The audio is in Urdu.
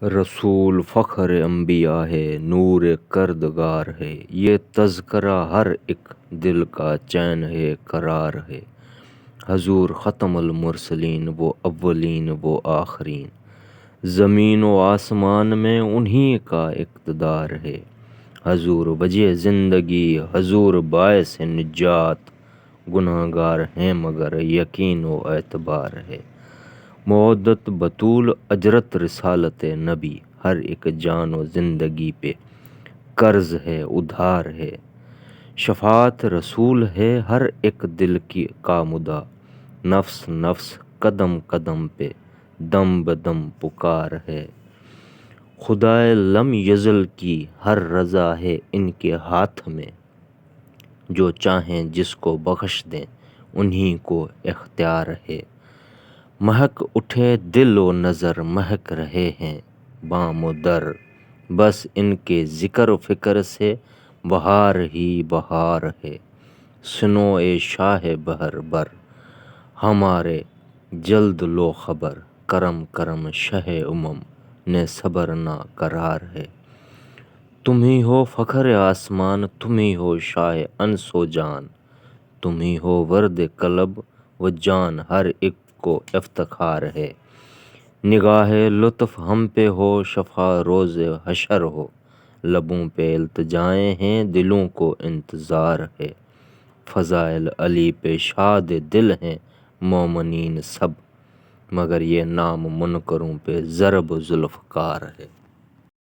رسول فخر انبیاء ہے، نور کردگار ہے، یہ تذکرہ ہر ایک دل کا چین ہے، قرار ہے۔ حضور ختم المرسلین، وہ اولین وہ آخرین، زمین و آسمان میں انہی کا اقتدار ہے۔ حضور وجہ زندگی، حضور باعث نجات، گناہگار ہیں مگر یقین و اعتبار ہے۔ مودت بطول اجرت رسالت نبی، ہر ایک جان و زندگی پہ قرض ہے، ادھار ہے۔ شفاعت رسول ہے، ہر ایک دل کا مدعا، نفس نفس قدم قدم پہ دم بدم پکار ہے۔ خدائے لم یزل کی ہر رضا ہے ان کے ہاتھ میں، جو چاہیں جس کو بخش دیں انہی کو اختیار ہے۔ مہک اٹھے دل و نظر، مہک رہے ہیں بام و در، بس ان کے ذکر و فکر سے بہار ہی بہار ہے۔ سنو اے شاہ بہر بر، ہمارے جلد لو خبر، کرم کرم شہ امم نے صبر نا قرار ہے۔ تم ہی ہو فخر آسمان، تم ہی ہو شاہ انس و جان، تم ہی ہو ورد قلب و جان، ہر ایک کو افتخار ہے۔ نگاہ لطف ہم پہ ہو، شفا روز حشر ہو، لبوں پہ التجائیں ہیں دلوں کو انتظار ہے۔ فضائل علی پہ شاد دل ہیں مومنین سب، مگر یہ نام منکروں پہ ضرب ذوالفقار ہے۔